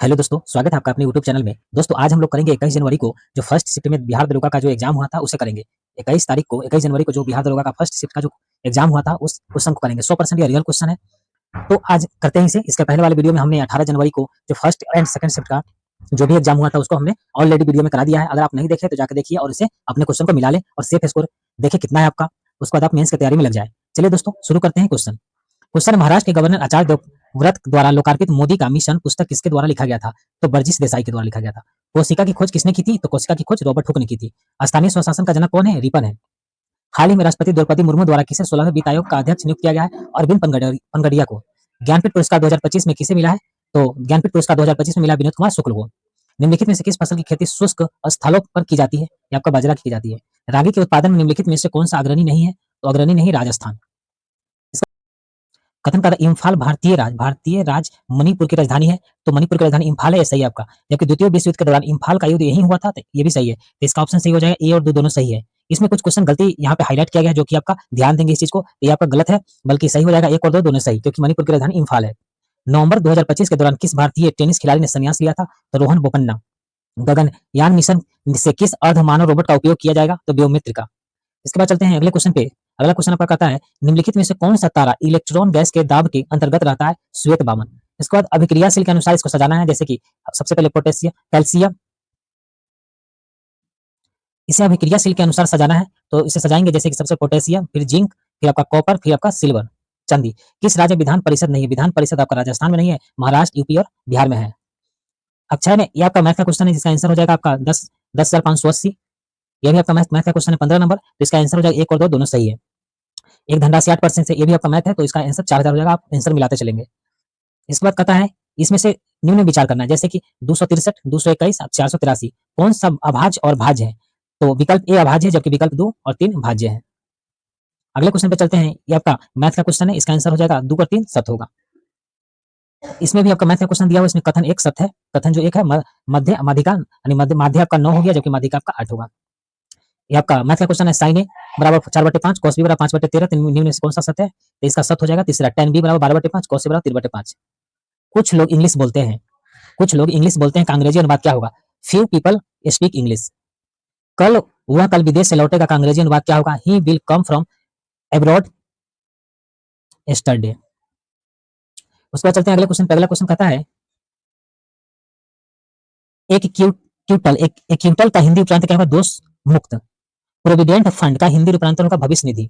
Hello दोस्तों, स्वागत है आपका अपने यूट्यूब चैनल में। दोस्तों आज हम लोग करेंगे 21 जनवरी को जो फर्स्ट शिफ्ट में बिहार दरोगा का जो एग्जाम हुआ था उसे करेंगे। 21 जनवरी को जो बिहार दरोगा का फर्स्ट शिफ्ट का जो एग्जाम हुआ था उस क्वेश्चन को करेंगे। 100% ये रियल क्वेश्चन है। तो आज करते हैं इसे। इसके पहले वाले वीडियो में हमने 18 जनवरी को जो फर्स्ट एंड सेकंड शिफ्ट का जो भी एग्जाम हुआ था उसको हमने ऑलरेडी वीडियो में करा दिया है। अगर आप नहीं देखे तो जाकर देखिए और इसे अपने क्वेश्चन को मिला लें और सेफ स्कोर देखिए कितना है आपका। उसके बाद आप मेंस की तैयारी में लग जाए। चलिए दोस्तों शुरू करते हैं क्वेश्चन। क्वेश्चन महाराष्ट्र के गवर्नर आचार्य देवव्रत द्वारा लोकार्पित मोदी का मिशन पुस्तक किसके द्वारा लिखा गया था? तो बर्जिस देसाई के द्वारा लिखा गया था। कोशिका की खोज किसने की थी? तो कोशिका की खोज रॉबर्ट हुक ने की थी। स्थानीय स्वशासन का जनक कौन है? रिपन है। हाल ही में राष्ट्रपति द्रौपदी मुर्मू द्वारा किसे 16वें वित्त आयोग का अध्यक्ष नियुक्त किया गया है? अरविंद पनगड़िया को। ज्ञानपीठ पुरस्कार 2025 में किसे मिला है? तो ज्ञानपीठ पुरस्कार 2025 में मिला विनोद कुमार शुक्ल को। निम्नलिखित में से किस फसल की खेती शुष्क स्थलों पर की जाती है? ये आपका बाजरा की जाती है। रागी के उत्पादन में निम्नलिखित में से कौन सा अग्रणी नहीं है? तो अग्रणी नहीं राजस्थान। कथन का इम्फाल भारतीय राज्य मणिपुर की राजधानी है। तो मणिपुर की राजधानी इम्फाल है, सही है आपका। जबकि द्वितीय विश्व युद्ध के दौरान इम्फाल का युद्ध यही हुआ था, तो ये भी सही है। तो इसका ऑप्शन सही हो जाएगा, ए और दो दोनों सही है। इसमें कुछ क्वेश्चन गलती यहाँ पे हाईलाइट किया गया है जो कि आपका ध्यान देंगे इस चीज को। ये आपका गलत है, बल्कि सही हो जाएगा एक और दो दोनों सही, क्योंकि मणिपुर की राजधानी इम्फाल है। नवंबर 2025 के दौरान किस भारतीय टेनिस खिलाड़ी ने संन्यास लिया था? तो रोहन बोपन्ना। गगनयान मिशन से किस अर्धमानव रोबोट का उपयोग किया जाएगा? तो व्योममित्र का। इसके बाद चलते हैं अगले क्वेश्चन पे। अगला क्वेश्चन आपका कहता है निम्नलिखित में से कौन सा तारा इलेक्ट्रॉन गैस के दाब के अंतर्गत रहता है? श्वेत बामन। इसके बाद अभिक्रियाशील के अनुसार इसको सजाना है, जैसे कि सबसे पहले पोटेशियम कैल्शियम, इसे अभिक्रियाशील के अनुसार सजाना है तो इसे सजाएंगे जैसे कि सबसे पोटेशियम, फिर जिंक, फिर आपका कॉपर, फिर आपका सिल्वर, चांदी। किस राज्य विधान परिषद नहीं है? विधान परिषद आपका राजस्थान में नहीं है, महाराष्ट्र, यूपी और बिहार में है। अक्षय में ये आपका मैथ का क्वेश्चन है जिसका आंसर हो जाएगा आपका 10,580। ये भी आपका मैथ का क्वेश्चन है 15 नंबर, तो इसका आंसर हो जाएगा एक और दो दोनों सही है। एक धनराशि 8% से, ये भी आपका मैथ है, तो इसका आंसर 4000 हो जाएगा। आप आंसर मिलाते चलेंगे। इसके बाद कहता है इसमें से निम्न विचार करना है, जैसे कि 263, 221, 483 कौन सा अभाज्य और भाज्य है? तो विकल्प ए अभाज्य है, जबकि विकल्प 2 और 3 भाज्य है। अगले क्वेश्चन पे चलते हैं। ये आपका मैथ का क्वेश्चन है, इसका आंसर हो जाएगा 2 और 3 सत्य होगा। इसमें भी आपका मैथ का क्वेश्चन दिया हुआ, इसमें कथन एक सत्य है। कथन जो एक है मध्य माध्यिका यानी माध्य आपका 9 हो गया, जबकि माध्यिका आपका 8 होगा। ये आपका मैथ का क्वेश्चन है साइन ए बराबर 4/5, cos b बराबर 5/13, तो निम्न में से कौन सा सत्य है? तो इसका सत्य हो जाएगा तीसरा, tan b बराबर 12/5, cos a बराबर 3/5। कुछ लोग इंग्लिश बोलते हैं, का अंग्रेजी अनुवाद क्या होगा? Few people speak English. वह कल विदेश से लौटेगा का अंग्रेजी अनुवाद क्या होगा? He will come from abroad yesterday. उसके बाद चलते हैं अगले क्वेश्चन पे। अगला क्वेश्चन कहता है एक क्यूटल का हिंदी उपरांत क्या होगा? दोष मुक्त। प्रोविडेंट फंड का हिंदी रूपांतर होगा भविष्य निधि।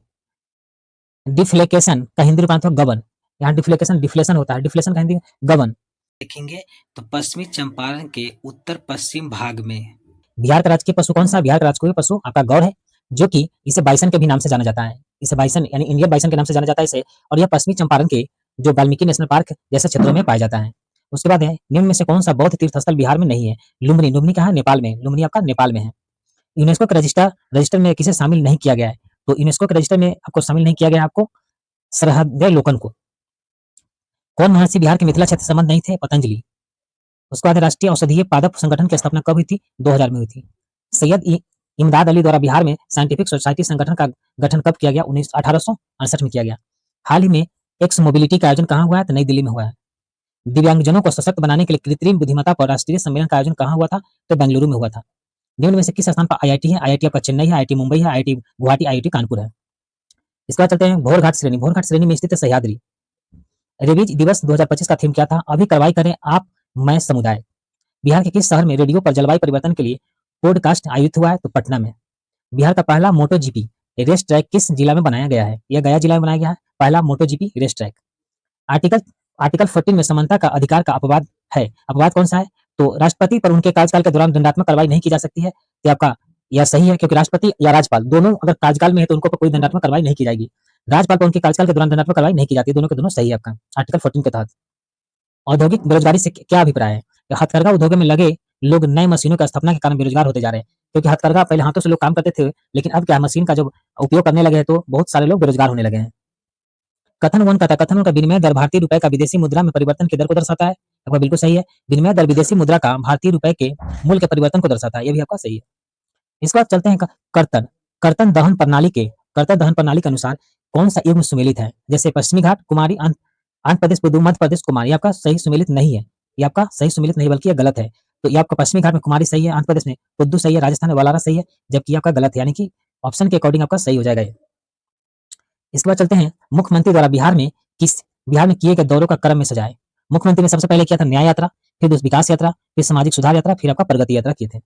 डिफ्लेकेशन का हिंदी रूपांतर होगा गबन। यहाँ डिफ्लेशन होता है, डिफ्लेशन का हिंदी गबन। देखेंगे तो पश्चिमी चंपारण के उत्तर पश्चिम भाग में बिहार का राजकीय पशु कौन सा? बिहार का राजकीय पशु आपका गौर है, जो कि इसे बाइसन के भी नाम से जाना जाता है। इसे बाइसन यानी इंडियन बाइसन के नाम से जाना जाता है इसे। और यह पश्चिमी चंपारण के जो वाल्मीकि नेशनल पार्क जैसे क्षेत्रों में पाया जाता है। उसके बाद है निम्न में से कौन सा बौद्ध तीर्थ स्थल बिहार में नहीं है? लुम्बिनी। लुम्बिनी कहाँ है? नेपाल में। लुम्बिनी आपका नेपाल में है। यूनेस्को के रजिस्टर में किसे शामिल नहीं किया गया है? तो यूनेस्को के रजिस्टर में आपको शामिल नहीं किया गया आपको सरहदलोकन को। कौन महर्षि बिहार के मिथिला क्षेत्र संबंध नहीं थे? पतंजलि। उसके बाद राष्ट्रीय औषधीय पादप संगठन की स्थापना कब हुई थी? 2000 में हुई थी। सैयद इमदाद अली द्वारा बिहार में साइंटिफिक सोसाइटी संगठन का गठन कब किया गया? 1868 में किया गया। हाल ही में एक्स मोबिलिटी का आयोजन कहाँ हुआ है? तो नई दिल्ली में हुआ है। दिव्यांगजनों को सशक्त बनाने के लिए कृत्रिम बुद्धिमत्ता पर राष्ट्रीय सम्मेलन का आयोजन कहाँ हुआ था? तो बेंगलुरु में हुआ था। निम्न में से किस स्थान पर आईआईटी है? आईआईटी आपका चेन्नई है, आईआईटी मुंबई है, आईआईटी गुवाहाटी, आईआईटी कानपुर है। इसके बाद चलते हैं भोरघाट श्रेणी। भोरघाट श्रेणी में स्थित है सह्याद्री। रेबीज दिवस 2025 का थीम क्या था? अभी कार्रवाई करें आप मैं समुदाय। बिहार के किस शहर में रेडियो पर जलवायु परिवर्तन के लिए पॉडकास्ट आयोजित हुआ है? तो पटना में। बिहार का पहला मोटो जीपी रेस ट्रैक किस जिला में बनाया गया है? यह गया जिला में बनाया गया है पहला Moto GP race track. Article article 14 में समानता का अधिकार का अपवाद है। अपवाद कौन सा है? तो राष्ट्रपति पर उनके कार्यकाल के दौरान दंडात्मक कार्रवाई नहीं की जा सकती है। तो आपका यह सही है, क्योंकि राष्ट्रपति या राज्यपाल दोनों अगर कार्यकाल में है तो उनको पर कोई दंडात्मक कार्रवाई नहीं की जाएगी। राज्यपाल पर उनके कार्यकाल के दौरान दंडात्मक कार्रवाई नहीं की जाती। दोनों के दोनों सही है आपका आर्टिकल 14 के तहत। औद्योगिक बेरोजगारी से क्या अभिप्राय है? हथकरघा उद्योग में लगे लोग नए मशीनों की स्थापना के कारण बेरोजगार होते जा रहे हैं, क्योंकि हथकरघा पहले हाथों से लोग काम करते थे, लेकिन अब क्या मशीन का जो उपयोग करने लगे हैं तो बहुत सारे लोग बेरोजगार होने लगे हैं। कथन वन कहता है कथन वन का विनिमय दर भारतीय रुपए का विदेशी मुद्रा में परिवर्तन की दर को दर्शाता है। आपका बिल्कुल सही है। विनिमय दर विदेशी मुद्रा का भारतीय रुपए के मूल्य के परिवर्तन को दर्शाता है, यह भी आपका सही है। इसके बाद चलते हैं कर्तन कर्तन दहन प्रणाली के अनुसार कौन सा युग्म सुमेलित है? जैसे पश्चिमी घाट कुमारी, आंध्र प्रदेश, मध्य प्रदेश कुमारी, आपका सही सुमेलित नहीं है। ये आपका सही सुमेलित नहीं बल्कि ये गलत है। तो ये आपका पश्चिमी घाट में कुमारी सही है, आंध्र प्रदेश में पुद्दू सही है, राजस्थान में वालारा सही है, जबकि आपका गलत है, यानी कि ऑप्शन के अकॉर्डिंग आपका सही हो जाएगा ये। इसके बाद चलते हैं मुख्यमंत्री द्वारा बिहार में किए गए दौरों का क्रम में सजाए। मुख्यमंत्री ने सबसे पहले किया था न्याय यात्रा, फिर विकास यात्रा, फिर सामाजिक सुधार यात्रा, फिर आपका प्रगति यात्रा किए थे।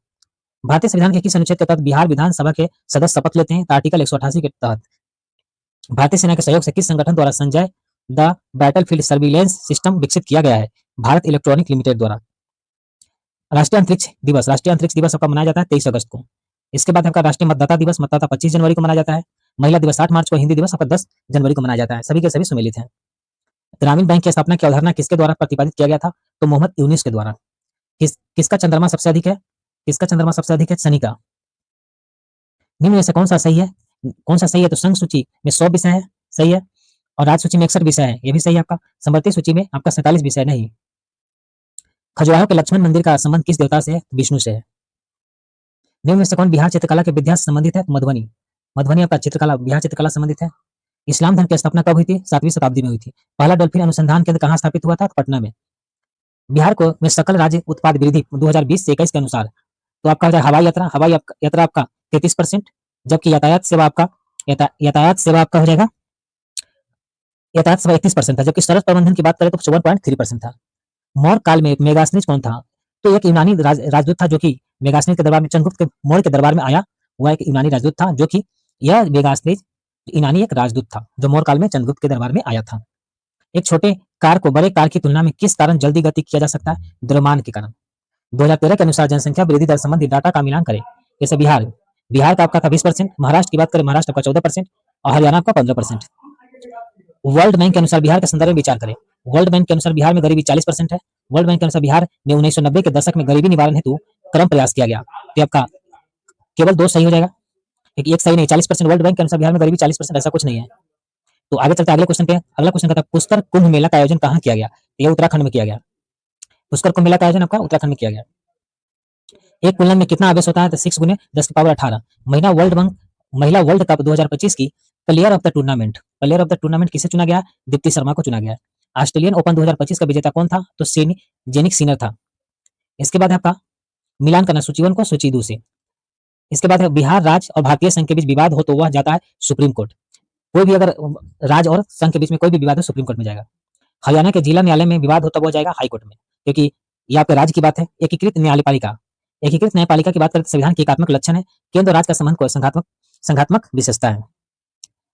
भारतीय संविधान के किस अनुच्छेद के तहत बिहार विधानसभा के सदस्य शपथ लेते हैं? तो आर्टिकल 188 के तहत। भारतीय सेना के सहयोग से किस संगठन द्वारा Sanjay the battlefield surveillance system विकसित किया गया है? भारत इलेक्ट्रॉनिक लिमिटेड द्वारा। राष्ट्रीय अंतरिक्ष दिवस आपका मनाया जाता है 23 अगस्त को। इसके बाद आपका राष्ट्रीय मतदाता दिवस 25 जनवरी को मनाया जाता है। महिला दिवस 8 मार्च को, हिंदी दिवस आपका 10 जनवरी को मनाया जाता है। सभी के सभी सुमेलित हैं। ग्रामीण बैंक की स्थापना की अवधारणा किसके द्वारा प्रतिपादित किया गया था? तो मोहम्मद यूनुस के द्वारा। किसका चंद्रमा सबसे अधिक है? किसका चंद्रमा सबसे अधिक है? शनि का। निम्न में से कौन सा सही है? तो संघ सूची में 100 विषय है, सही है, और राज्य सूची में 61 विषय है, ये भी सही है आपका। समवर्ती सूची में आपका 47 विषय नहीं। खजुराहो के लक्ष्मण मंदिर का संबंध किस देवता से है? विष्णु से है। निम्न में से कौन बिहार चित्रकला के विद्या से संबंधित है? मधुबनी। मधुबनी आपका चित्रकला, बिहार चित्रकला संबंधित है। इस्लाम धर्म की स्थापना कब हुई थी? 7वीं शताब्दी में हुई थी। पहला डॉल्फिन अनुसंधान केंद्र कहाँ स्थापित हुआ था? पटना में। बिहार को में सकल राज्य उत्पाद वृद्धि 2020 से 21 के अनुसार तो आपका हो जाएगा हवाई यात्रा आपका 33%, जबकि यातायात सेवा आपका हो जाएगा, यातायात सेवा 31% था, जबकि सड़क प्रबंधन की बात करें तो 54.3% था। मौर्य काल में मेगास्थनीज कौन था? तो एक यूनानी राजदूत था जो कि मेगास्थनीज के दरबार में, चंद्रगुप्त के मौर्य के दरबार में आया। वह एक यूनानी राजदूत था जो कि यह मेगास्थनीज यूनानी एक राजदूत था जो मौर्य काल में चंद्रगुप्त के दरबार में आया था। एक छोटे कार को बड़े कार की तुलना में किस कारण जल्दी गति किया जा सकता है? द्रव्यमान के कारण। 2013 के अनुसार जनसंख्या वृद्धि दर संबंधी डाटा का मिलान करें। जैसे बिहार का आपका था 20%, महाराष्ट्र की बात करें, महाराष्ट्र आपका 14% और हरियाणा आपका 15%। वर्ल्ड बैंक के अनुसार बिहार के संदर्भ में विचार करें। वर्ल्ड बैंक के अनुसार बिहार में गरीबी 40% है। वर्ल्ड बैंक के अनुसार बिहार में 1990 के दशक में गरीबी निवारण हेतु क्रम प्रयास किया गया। तो आपका केवल 2 सही हो जाएगा, क्योंकि एक सही नहीं। 40% वर्ल्ड बैंक के अनुसार बिहार में गरीबी 40%, ऐसा कुछ नहीं है। तो आगे चलते अगले क्वेश्चन पे। अगला क्वेश्चन कहता है पुष्कर कुंभ मेला का आयोजन कहाँ किया गया? यह उत्तराखंड में किया गया। पुष्कर कुंभ मेला का आयोजन आपका उत्तराखंड में किया गया। एक कुल्लम में कितना आवेश होता है? तो 6 × 10⁻18। महिला वर्ल्ड कप 2025 की प्लेयर ऑफ द टूर्नामेंट किसे चुना गया? दीप्ति शर्मा को चुना गया। ऑस्ट्रेलियन ओपन 2025 का विजेता कौन था? तो जेनिक सिनर था। इसके बाद आपका मिलान करना सूची 1 को सूची 2 से। इसके बाद बिहार राज्य और भारतीय संघ के बीच विवाद हो तो वह जाता है सुप्रीम कोर्ट। कोई भी अगर राज्य और संघ के बीच में कोई भी विवाद हो, सुप्रीम कोर्ट में जाएगा। हरियाणा के जिला न्यायालय में विवाद हो तब वो जाएगा हाई कोर्ट में, क्योंकि ये आपके राज्य की बात है। एकीकृत न्यायपालिका की बात करें तो संविधान के एकात्मक लक्षण है। केंद्र और राज्य का संबंध को संघात्मक विशेषता है।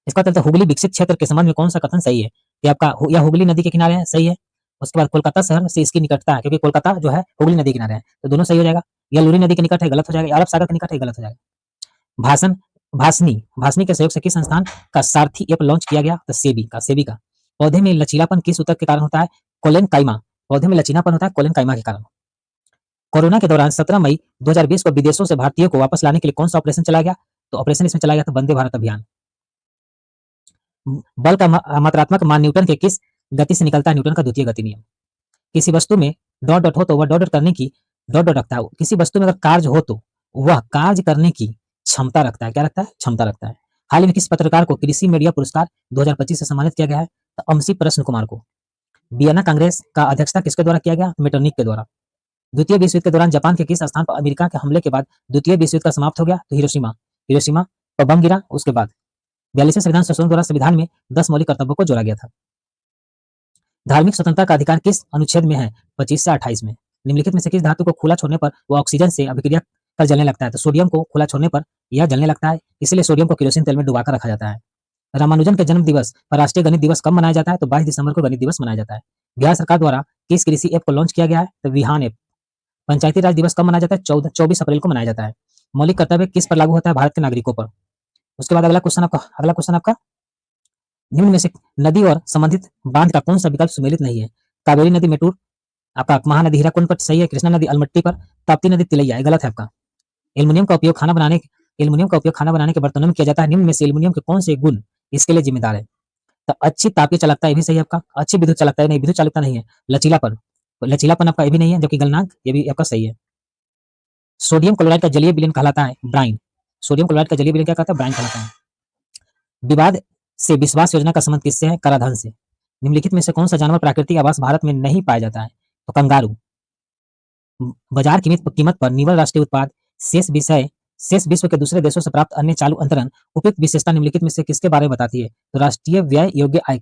इसका मतलब हुगली विकसित क्षेत्र के संबंध में कौन सा कथन सही है? कि आपका यह हुगली नदी के किनारे है, सही है। उसके बाद कोलकाता शहर से इसकी निकटता है, क्योंकि कोलकाता जो है हुगली नदी के किनारे है, तो दोनों सही हो जाएगा। यह लूरी नदी के निकट है, गलत हो जाएगा। अरब सागर के निकट है, गलत हो जाएगा। भासनी के सहयोग से किस संस्थान का सारथी ऐप लॉन्च किया गया? तो सेबी का। पौधे में लचीलापन किस ऊतक के कारण होता है? कोलेन काइमा। पौधे में लचीलापन होता है कोलेन काइमा के कारण। कोरोना के दौरान 17 मई 2020 को विदेशों से भारतीयों को वापस लाने के लिए कौन सा ऑपरेशन चलाया गया? तो ऑपरेशन इसमें चलाया गया था वंदे भारत अभियान। बल का मात्रात्मक मान न्यूटन के किस गति से निकलता है? न्यूटन का द्वितीय गति नियम। किसी वस्तु में डॉट डॉट हो तो वह डॉट डॉट करने की डॉट डॉट रखता है। किसी वस्तु में अगर कार्य हो तो वह कार्य करने की क्षमता रखता है। क्या रखता है? क्षमता रखता है। हाल ही में किस पत्रकार को कृषि मीडिया पुरस्कार 2025 से सम्मानित किया गया है? तो अमसी प्रश्न कुमार को। वियना कांग्रेस का अध्यक्षता किसके द्वारा किया गया? मेटरनिक के द्वारा। द्वितीय विश्व युद्ध के दौरान जापान के किस स्थान पर अमेरिका के हमले के बाद द्वितीय विश्व युद्ध का समाप्त हो गया? तो हिरोशिमा पर बम गिरा। उसके बाद 42वें संविधान संशोधन द्वारा संविधान में 10 मौलिक कर्तव्यों को जोड़ा गया था। धार्मिक स्वतंत्रता का अधिकार किस अनुच्छेद में है? 25 से 28 में। निम्नलिखित में से किस धातु को खुला छोड़ने पर वह ऑक्सीजन से अभिक्रिया कर जलने लगता है? तो सोडियम को खुला छोड़ने पर यह जलने लगता है, इसलिए सोडियम को केरोसिन तेल में डुबाकर रखा जाता है। रामानुजन के जन्म दिवस पर राष्ट्रीय गणित दिवस कब मनाया जाता है? तो 22 दिसंबर को गणित दिवस मनाया जाता है। बिहार सरकार द्वारा किस कृषि ऐप को लॉन्च किया गया है? तो विहान ऐप। पंचायती राज दिवस कब मनाया जाता है? 24 अप्रैल को मनाया जाता है। मौलिक कर्तव्य किस पर लागू होता है? भारत के नागरिकों पर। उसके बाद अगला क्वेश्चन आपका निम्न में से नदी और संबंधित बांध का कौन सा विकल्प सुमेलित नहीं है? कावेरी नदी मेटूर, आपका महानदी हीराकुंड पर सही है। कृष्णा नदी अलमट्टी पर, ताप्ती नदी तिलैया, गलत है आपका। एल्युमिनियम का उपयोग खाना बनाने के बर्तनों में किया जाता है। निम्न में से एल्युमिनियम के कौन से गुण इसके लिए जिम्मेदार है? तो अच्छी तापीय चालकता, ये भी सही है आपका। अच्छी विद्युत चालकता नहीं, विद्युत चालकता नहीं है। लचीलापन आपका ये भी नहीं है, जबकि गलनांक ये भी आपका सही है। सोडियम क्लोराइड का जलीय विलयन कहलाता है ब्राइन। सोडियम क्लोराइड का जलीय विलयन क्या कहता है? ब्राइन कहलाता है। विवाद से विश्वास योजना का संबंध किससे है? कराधान से। निम्नलिखित में से कौन सा जानवर प्राकृतिक आवास भारत में नहीं पाया जाता है? तो कंगारू। बाजार कीमत पर निवल राष्ट्रीय उत्पाद शेष विश्व के दूसरे देशों से प्राप्त अन्य चालू अंतरण उपयुक्त विशेषता निम्नलिखित में से किसके बारे में बताती है? तो राष्ट्रीय व्यय योग्य आय।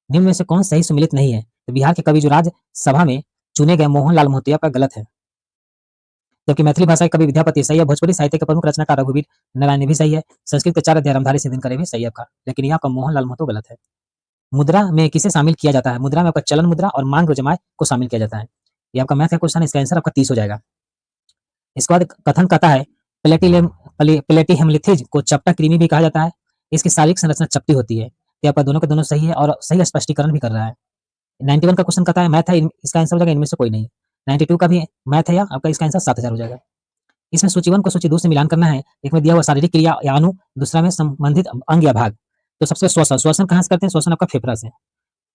निम्न में से कौन सही सम्मिलित नहीं है? तो बिहार के कवि जो राज्यसभा में चुने गए मोहनलाल मोहतिया का गलत है, जबकि मैथिली भाषा के कवि विद्यापति सही है, भोजपुरी साहित्य के प्रमुख रचनाकार रघुवीर नारायण भी सही है, संस्कृत के 4 अध्याय रामधारी सिंधिनकर भी सही है आपका, लेकिन ये आपका मोहनलाल मोहतो गलत है। मुद्रा में किसे शामिल किया जाता है? मुद्रा में आपका चलन मुद्रा और मांग जमाए को शामिल किया जाता है। ये आपका मैथ का क्वेश्चन है, इसका आंसर आपका 30 हो जाएगा। इसके बाद कथन कहता है प्लेटिहेमलिथिज को चपटा कृमि भी कहा जाता है। इसकी शारीरिक संरचना चपटी होती है। ये आपका दोनों के दोनों सही है और सही स्पष्टीकरण भी कर रहा है। 91 का क्वेश्चन कहता है मैथ है, इसका आंसर हो जाएगा इनमें से कोई नहीं। 92 का भी मैथ है या आपका, इसका आंसर 7000 हो जाएगा। इसमें सूची 1 को सूची 2 से मिलान करना है। एक में दिया हुआ शारीरिक क्रिया या अणु, दूसरा में संबंधित अंग या भाग। तो सबसे श्वसन कहाँ से करते हैं? श्वसन आपका फेफड़ा से।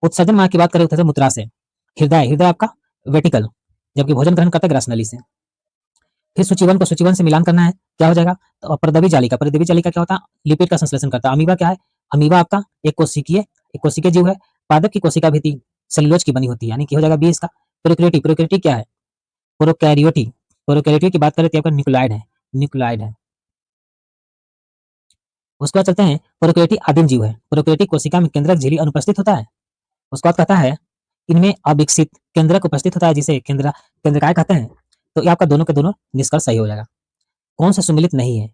उत्सर्जन मार्ग की बात करें उत्सर्जन मूत्रा से। हृदय आपका वेटिकल, जबकि भोजन ग्रहण करते हैं ग्रसनली से। फिर सूची 1 को सूची 1 से मिलान करना है, क्या हो जाएगा? तो परदवी जालिका क्या होता है? लिपिड का संश्लेषण करता है। अमीबा क्या है? अमीबा आपका एक कोशिकीय जीव है। पादप की कोशिका भी सेलुलोज की बनी होती है, यानी कि हो जाएगा 20 का। प्रोकैरियोटी क्या है? प्रोकैरियोटी की बात करें तो आपका न्यूक्लियाइड है। उसके बाद चलते हैं, प्रोकैरियोटी आदिम जीव है। प्रोकैरियोटी कोशिका में केंद्रक झिल्ली अनुपस्थित होता है। उसके बाद कहता है इनमें अविकसित केंद्रक उपस्थित होता है, जिसे केंद्रकाय कहते हैं। तो ये आपका दोनों के दोनों निष्कर्ष सही हो जाएगा। कौन सा सुमिलित नहीं है?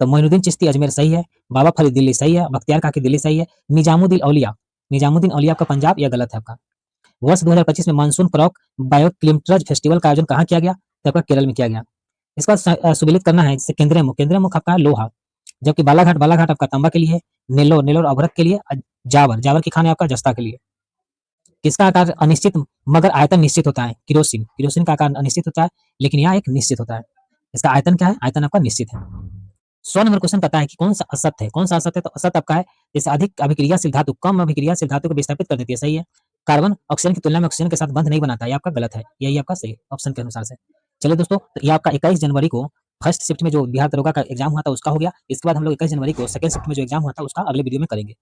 तो मोइनुद्दीन चिश्ती अजमेर सही है, बाबा फरीद दिल्ली सही है, बख्तियार काकी दिल्ली सही है, निजामुद्दीन औलिया आपका पंजाब, यह गलत है आपका। वर्ष 2025 में मानसून प्रॉक बायोक्लिम्ट्रज फेस्टिवल का आयोजन कहाँ किया गया? तो आपका केरल में किया गया। इसका सुमिलित करना है, जिससे केंद्रीय मुख आपका लोहा, जबकि बालाघाट आपका तांबा के लिए, नेल्लोर अभ्रक के लिए, जावर की खान है आपका जस्ता के लिए। किसका आकार अनिश्चित मगर आयतन निश्चित होता है? किरोसिन का आकार अनिश्चित होता है, लेकिन यह एक निश्चित होता है। इसका आयतन क्या है? आयतन आपका निश्चित है। 100 नंबर क्वेश्चन कहता है कि कौन सा असत्य है? तो असत्य आपका है जैसे अधिक अभिक्रियाशील धातु कम अभिक्रियाशील धातु को विस्थापित कर देती है, सही है। कार्बन ऑक्सीजन की तुलना में ऑक्सीजन के साथ बंध नहीं बनाता, ये आपका गलत है, यही आपका सही ऑप्शन के अनुसार से। चलिए दोस्तों, तो ये आपका 21 जनवरी को फर्स्ट शिफ्ट में जो बिहार दरोगा का एग्जाम हुआ था उसका हो गया। इसके बाद हम लोग 21 जनवरी को सेकंड शिफ्ट में जो एग्जाम हुआ था उसका अगले वीडियो में करेंगे।